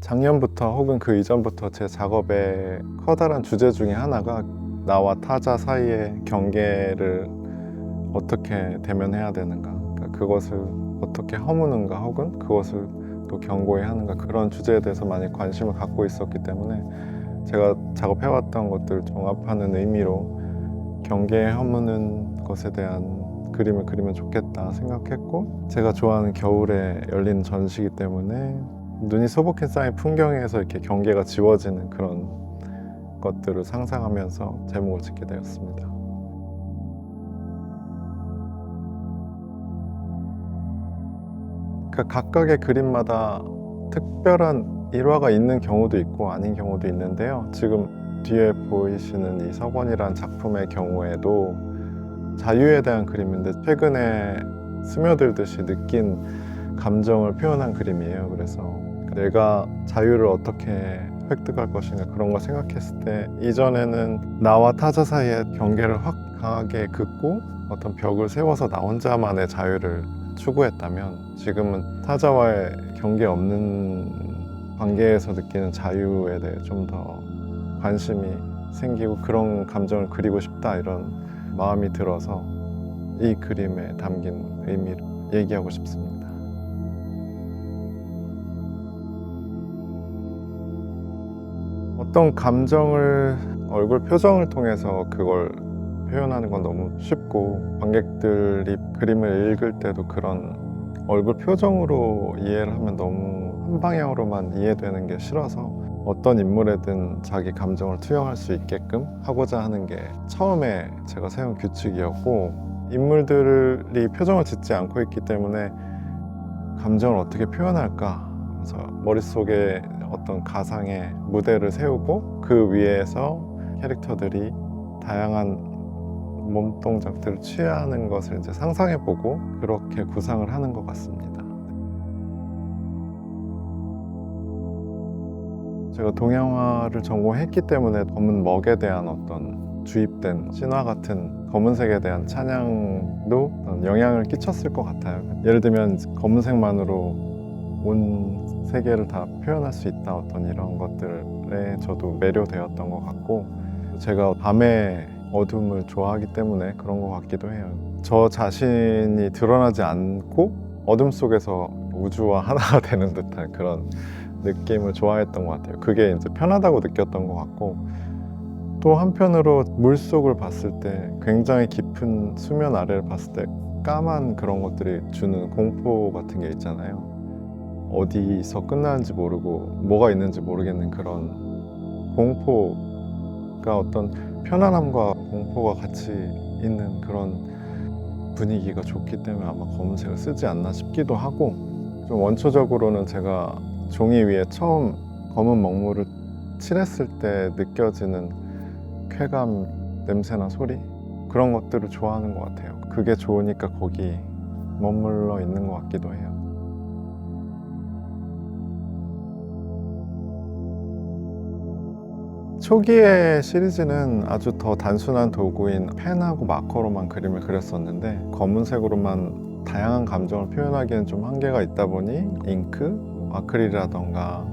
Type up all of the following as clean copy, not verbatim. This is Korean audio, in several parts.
작년부터 혹은 그 이전부터 제 작업의 커다란 주제 중에 하나가 나와 타자 사이의 경계를 어떻게 대면해야 되는가, 그러니까 그것을 어떻게 허무는가, 혹은 그것을 또 견고히 하는가, 그런 주제에 대해서 많이 관심을 갖고 있었기 때문에 제가 작업해왔던 것들을 종합하는 의미로 경계에 허무는 것에 대한 그림을 그리면 좋겠다 생각했고, 제가 좋아하는 겨울에 열리는 전시이기 때문에 눈이 소복히 쌓인 풍경에서 이렇게 경계가 지워지는 그런 것들을 상상하면서 제목을 짓게 되었습니다. 그 각각의 그림마다 특별한 일화가 있는 경우도 있고 아닌 경우도 있는데요. 지금 뒤에 보이시는 이 석원이란 작품의 경우에도 자유에 대한 그림인데 최근에 스며들듯이 느낀 감정을 표현한 그림이에요. 그래서 내가 자유를 어떻게 획득할 것인가, 그런 걸 생각했을 때 이전에는 나와 타자 사이의 경계를 확 강하게 긋고 어떤 벽을 세워서 나 혼자만의 자유를 추구했다면, 지금은 타자와의 경계 없는 관계에서 느끼는 자유에 대해 좀 더 관심이 생기고 그런 감정을 그리고 싶다, 이런 마음이 들어서 이 그림에 담긴 의미를 얘기하고 싶습니다. 어떤 감정을 얼굴 표정을 통해서 그걸 표현하는 건 너무 쉽고, 관객들이 그림을 읽을 때도 그런 얼굴 표정으로 이해를 하면 너무 한 방향으로만 이해되는 게 싫어서 어떤 인물에든 자기 감정을 투영할 수 있게끔 하고자 하는 게 처음에 제가 세운 규칙이었고, 인물들이 표정을 짓지 않고 있기 때문에 감정을 어떻게 표현할까, 그래서 머릿속에 어떤 가상의 무대를 세우고 그 위에서 캐릭터들이 다양한 몸 동작들을 취하는 것을 이제 상상해보고 그렇게 구상을 하는 것 같습니다. 제가 동양화를 전공했기 때문에 검은 먹에 대한 어떤 주입된 신화 같은 검은색에 대한 찬양도 어떤 영향을 끼쳤을 것 같아요. 예를 들면 검은색만으로 온 세계를 다 표현할 수 있다, 어떤 이런 것들에 저도 매료되었던 것 같고, 제가 밤의 어둠을 좋아하기 때문에 그런 것 같기도 해요. 저 자신이 드러나지 않고 어둠 속에서 우주와 하나가 되는 듯한 그런 느낌을 좋아했던 것 같아요. 그게 이제 편하다고 느꼈던 것 같고, 또 한편으로 물속을 봤을 때, 굉장히 깊은 수면 아래를 봤을 때 까만 그런 것들이 주는 공포 같은 게 있잖아요. 어디서 끝나는지 모르고 뭐가 있는지 모르겠는 그런 공포가 어떤 편안함과 공포가 같이 있는 그런 분위기가 좋기 때문에 아마 검은색을 쓰지 않나 싶기도 하고, 좀 원초적으로는 제가 종이 위에 처음 검은 먹물을 칠했을 때 느껴지는 쾌감, 냄새나 소리, 그런 것들을 좋아하는 것 같아요. 그게 좋으니까 거기 머물러 있는 것 같기도 해요. 초기의 시리즈는 아주 더 단순한 도구인 펜하고 마커로만 그림을 그렸었는데, 검은색으로만 다양한 감정을 표현하기에는 좀 한계가 있다 보니 잉크, 아크릴이라던가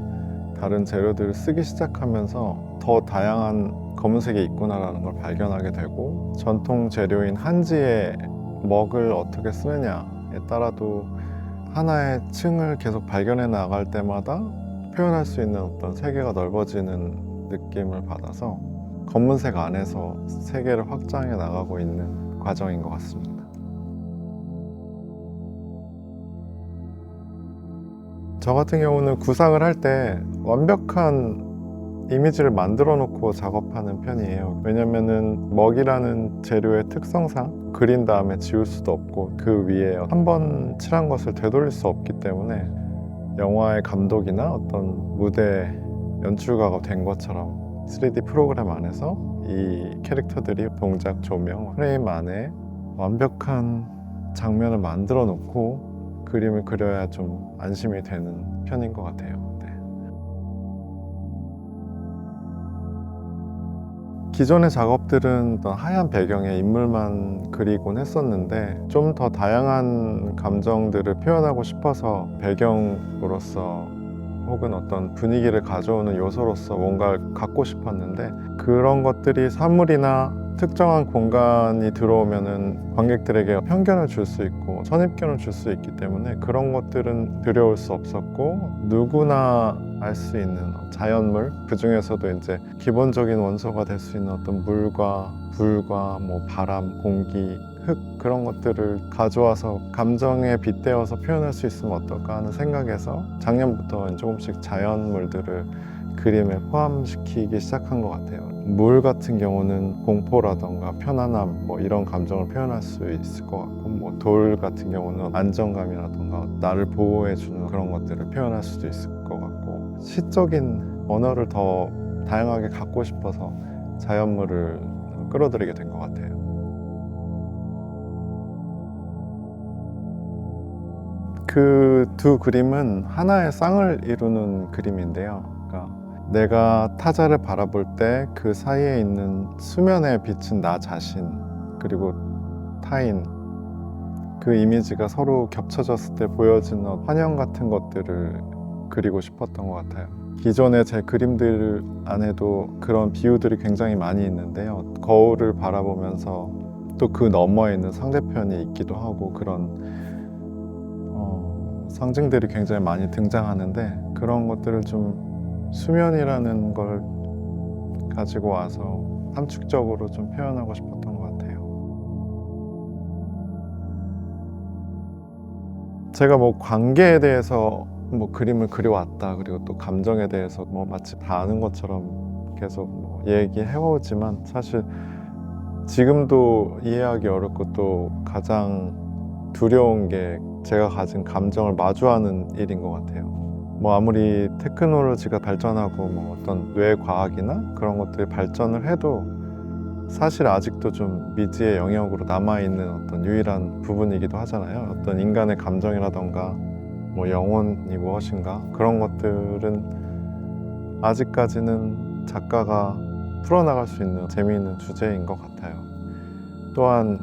다른 재료들을 쓰기 시작하면서 더 다양한 검은색이 있구나라는 걸 발견하게 되고, 전통 재료인 한지의 먹을 어떻게 쓰느냐에 따라도 하나의 층을 계속 발견해 나갈 때마다 표현할 수 있는 어떤 세계가 넓어지는 느낌을 받아서 검은색 안에서 세계를 확장해 나가고 있는 과정인 것 같습니다. 저 같은 경우는 구상을 할 때 완벽한 이미지를 만들어 놓고 작업하는 편이에요. 왜냐면은 먹이라는 재료의 특성상 그린 다음에 지울 수도 없고, 그 위에 한 번 칠한 것을 되돌릴 수 없기 때문에 영화의 감독이나 어떤 무대 연출가가 된 것처럼 3D 프로그램 안에서 이 캐릭터들이 동작, 조명, 프레임 안에 완벽한 장면을 만들어 놓고 그림을 그려야 좀 안심이 되는 편인 것 같아요. 기존의 작업들은 어떤 하얀 배경에 인물만 그리곤 했었는데, 좀 더 다양한 감정들을 표현하고 싶어서 배경으로서 혹은 어떤 분위기를 가져오는 요소로서 뭔가를 갖고 싶었는데, 그런 것들이 사물이나 특정한 공간이 들어오면은 관객들에게 편견을 줄 수 있고 선입견을 줄 수 있기 때문에 그런 것들은 들여올 수 없었고, 누구나 알 수 있는 자연물, 그 중에서도 이제 기본적인 원소가 될 수 있는 어떤 물과 불과 뭐 바람, 공기, 흙, 그런 것들을 가져와서 감정에 빗대어서 표현할 수 있으면 어떨까 하는 생각에서 작년부터 조금씩 자연물들을 그림에 포함시키기 시작한 것 같아요. 물 같은 경우는 공포라던가 편안함, 뭐 이런 감정을 표현할 수 있을 것 같고, 뭐 돌 같은 경우는 안정감이라던가 나를 보호해주는 그런 것들을 표현할 수도 있을 것 같고, 시적인 언어를 더 다양하게 갖고 싶어서 자연물을 끌어들이게 된 것 같아요. 그 두 그림은 하나의 쌍을 이루는 그림인데요. 그러니까 내가 타자를 바라볼 때 그 사이에 있는 수면에 비친 나 자신, 그리고 타인, 그 이미지가 서로 겹쳐졌을 때 보여지는 환영 같은 것들을 그리고 싶었던 것 같아요. 기존의 제 그림들 안에도 그런 비유들이 굉장히 많이 있는데요. 거울을 바라보면서 또 그 너머에 있는 상대편이 있기도 하고, 그런 상징들이 굉장히 많이 등장하는데, 그런 것들을 좀 수면이라는 걸 가지고 와서 함축적으로 좀 표현하고 싶었던 것 같아요. 제가 뭐 관계에 대해서 뭐 그림을 그려왔다, 그리고 또 감정에 대해서 뭐 마치 다 아는 것처럼 계속 뭐 얘기해오지만, 사실 지금도 이해하기 어렵고 또 가장 두려운 게 제가 가진 감정을 마주하는 일인 것 같아요. 뭐 아무리 테크놀로지가 발전하고 뭐 어떤 뇌과학이나 그런 것들이 발전을 해도 사실 아직도 좀 미지의 영역으로 남아있는 어떤 유일한 부분이기도 하잖아요. 어떤 인간의 감정이라던가 뭐 영혼이 무엇인가, 그런 것들은 아직까지는 작가가 풀어나갈 수 있는 재미있는 주제인 것 같아요. 또한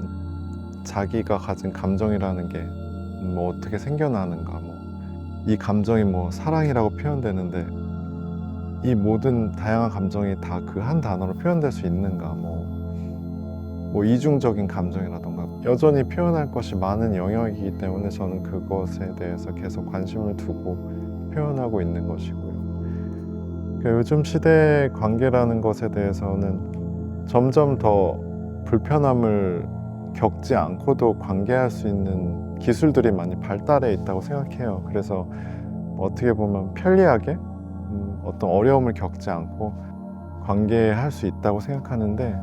자기가 가진 감정이라는 게 뭐 어떻게 생겨나는가, 뭐 이 감정이 뭐 사랑이라고 표현되는데 이 모든 다양한 감정이 다 그 한 단어로 표현될 수 있는가, 뭐 이중적인 감정이라던가 여전히 표현할 것이 많은 영역이기 때문에 저는 그것에 대해서 계속 관심을 두고 표현하고 있는 것이고요. 그러니까 요즘 시대의 관계라는 것에 대해서는 점점 더 불편함을 겪지 않고도 관계할 수 있는 기술들이 많이 발달해 있다고 생각해요. 그래서 어떻게 보면 편리하게 어떤 어려움을 겪지 않고 관계할 수 있다고 생각하는데,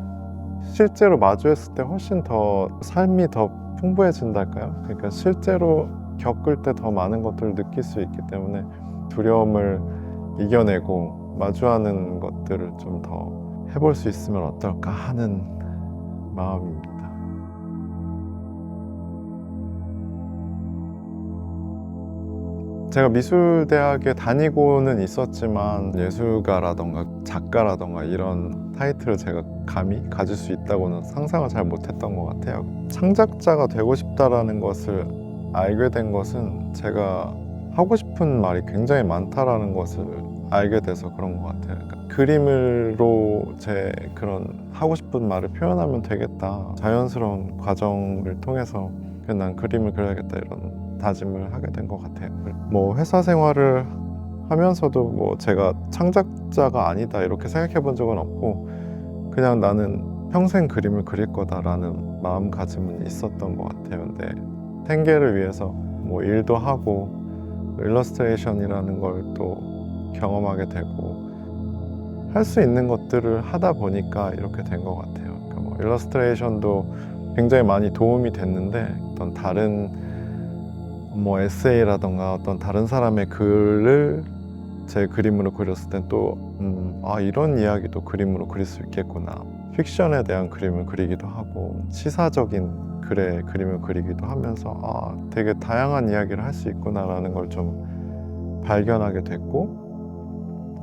실제로 마주했을 때 훨씬 더 삶이 더 풍부해진달까요? 그러니까 실제로 겪을 때 더 많은 것들을 느낄 수 있기 때문에 두려움을 이겨내고 마주하는 것들을 좀 더 해볼 수 있으면 어떨까 하는 마음입니다. 제가 미술대학에 다니고는 있었지만 예술가라던가 작가라던가 이런 타이틀을 제가 감히 가질 수 있다고는 상상을 잘 못했던 것 같아요. 창작자가 되고 싶다라는 것을 알게 된 것은 제가 하고 싶은 말이 굉장히 많다라는 것을 알게 돼서 그런 것 같아요. 그러니까 그림으로 제 그런 하고 싶은 말을 표현하면 되겠다, 자연스러운 과정을 통해서 난 그림을 그려야겠다, 이런 다짐을 하게 된 것 같아요. 뭐 회사 생활을 하면서도 뭐 제가 창작자가 아니다 이렇게 생각해 본 적은 없고, 그냥 나는 평생 그림을 그릴 거다라는 마음가짐은 있었던 것 같아요. 근데 텐계를 위해서 뭐 일도 하고 일러스트레이션이라는 걸 또 경험하게 되고 할 수 있는 것들을 하다 보니까 이렇게 된 것 같아요. 그러니까 뭐 일러스트레이션도 굉장히 많이 도움이 됐는데, 어떤 다른 뭐 에세이라던가 어떤 다른 사람의 글을 제 그림으로 그렸을 땐 또 이런 이야기도 그림으로 그릴 수 있겠구나, 픽션에 대한 그림을 그리기도 하고 시사적인 글의 그림을 그리기도 하면서 되게 다양한 이야기를 할 수 있구나라는 걸 좀 발견하게 됐고,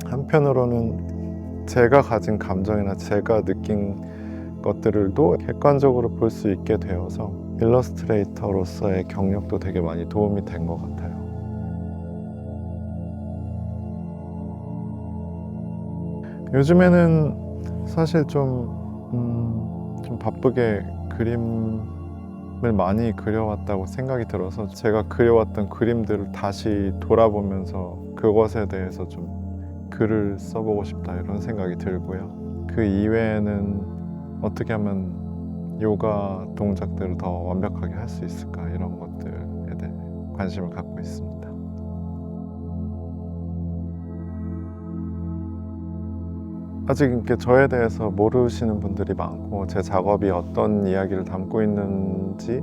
한편으로는 제가 가진 감정이나 제가 느낀 것들도 객관적으로 볼 수 있게 되어서 일러스트레이터로서의 경력도 되게 많이 도움이 된 것 같아요. 요즘에는 사실 좀 바쁘게 그림을 많이 그려왔다고 생각이 들어서 제가 그려왔던 그림들을 다시 돌아보면서 그것에 대해서 좀 글을 써보고 싶다 이런 생각이 들고요. 그 이외에는 어떻게 하면 요가 동작들을 더 완벽하게 할 수 있을까 이런 것들에 대해 관심을 갖고 있습니다. 아직 이렇게 저에 대해서 모르시는 분들이 많고 제 작업이 어떤 이야기를 담고 있는지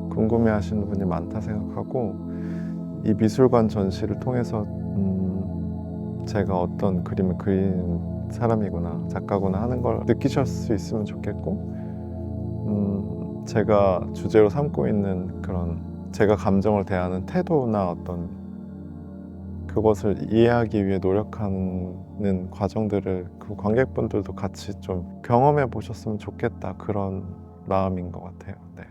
궁금해하시는 분이 많다 생각하고 이 미술관 전시를 통해서 제가 어떤 그림을 그리는 사람이구나 작가구나 하는 걸 느끼실 수 있으면 좋겠고 제가 주제로 삼고 있는 그런 제가 감정을 대하는 태도나 어떤 그것을 이해하기 위해 노력하는 과정들을 그 관객분들도 같이 좀 경험해 보셨으면 좋겠다 그런 마음인 것 같아요. 네.